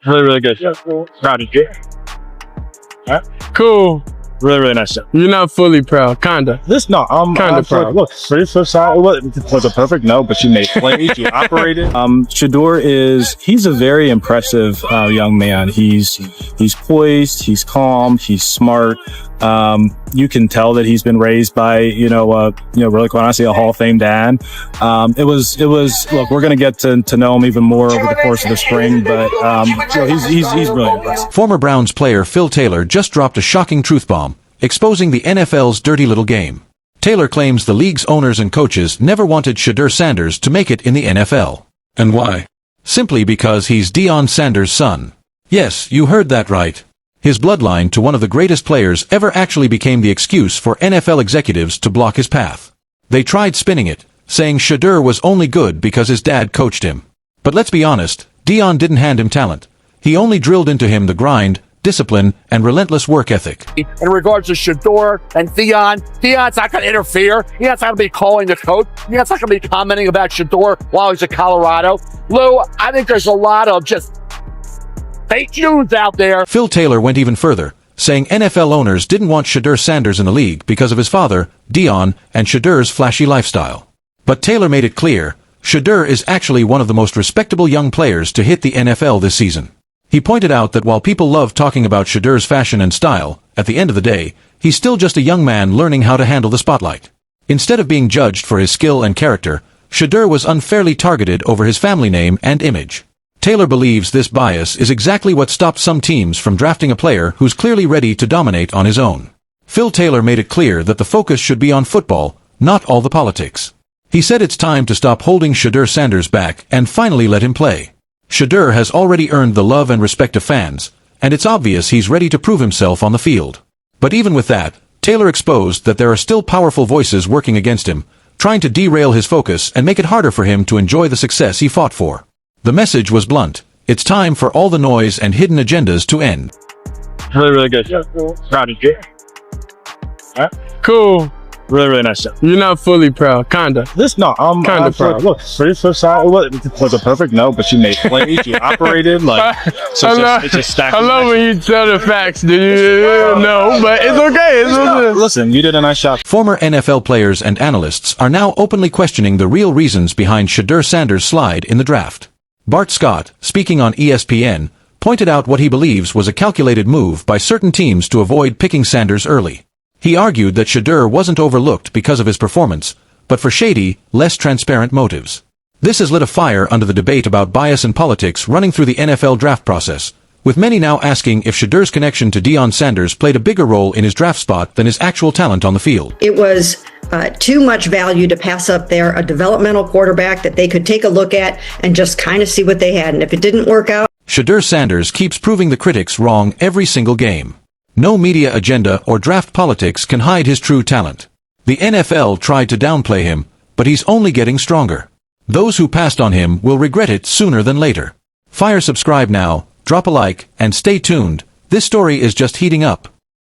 Really, really good. Proud of you. Cool. Really, really nice job. You're not fully proud, kinda. I'm Kinda proud. Look, for your first shot, it was a perfect no, but you made plays, you operated. Shedeur he's a very impressive young man. He's poised, he's calm, he's smart. You can tell that he's been raised by, really quite honestly, a Hall of Fame dad. Look, we're going to get to know him even more over the course of the spring, but, he's really impressive. Former Browns player Phil Taylor just dropped a shocking truth bomb, exposing the NFL's dirty little game. Taylor claims the league's owners and coaches never wanted Shedeur Sanders to make it in the NFL. And why? Simply because he's Dillon Sanders' son. Yes, you heard that right. His bloodline to one of the greatest players ever actually became the excuse for NFL executives to block his path. They tried spinning it, saying Shedeur was only good because his dad coached him. But let's be honest, Dillon didn't hand him talent. He only drilled into him the grind, discipline, and relentless work ethic. In regards to Shedeur and Dillon's not going to interfere. Dillon's not going to be calling the coach. Dillon's not going to be commenting about Shedeur while he's in Colorado. Lou, I think there's a lot of just fake news out there. Phil Taylor went even further, saying NFL owners didn't want Shedeur Sanders in the league because of his father, Dillon, and Shedeur's flashy lifestyle. But Taylor made it clear, Shedeur is actually one of the most respectable young players to hit the NFL this season. He pointed out that while people love talking about Shedeur's fashion and style, at the end of the day, he's still just a young man learning how to handle the spotlight. Instead of being judged for his skill and character, Shedeur was unfairly targeted over his family name and image. Taylor believes this bias is exactly what stopped some teams from drafting a player who's clearly ready to dominate on his own. Phil Taylor made it clear that the focus should be on football, not all the politics. He said it's time to stop holding Shedeur Sanders back and finally let him play. Shedeur has already earned the love and respect of fans, and it's obvious he's ready to prove himself on the field. But even with that, Taylor exposed that there are still powerful voices working against him, trying to derail his focus and make it harder for him to enjoy the success he fought for. The message was blunt. It's time for all the noise and hidden agendas to end. Really, really good. Proud of you. Cool. Really, really nice job. You're not fully proud, kinda. I'm Kinda proud. Look, for your first shot, it was a perfect no, but you made plays, you operated, it's just stacked. I love when you tell the facts, do you? No, but it's okay. Listen, you did a nice job. Former NFL players and analysts are now openly questioning the real reasons behind Shedeur Sanders' slide in the draft. Bart Scott, speaking on ESPN, pointed out what he believes was a calculated move by certain teams to avoid picking Sanders early. He argued that Shedeur wasn't overlooked because of his performance, but for shady, less transparent motives. This has lit a fire under the debate about bias and politics running through the NFL draft process, with many now asking if Shedeur's connection to Dillon Sanders played a bigger role in his draft spot than his actual talent on the field. It was too much value to pass up there, a developmental quarterback that they could take a look at and just kind of see what they had. And if it didn't work out... Shedeur Sanders keeps proving the critics wrong every single game. No media agenda or draft politics can hide his true talent. The NFL tried to downplay him, but he's only getting stronger. Those who passed on him will regret it sooner than later. Subscribe now, drop a like, and stay tuned. This story is just heating up.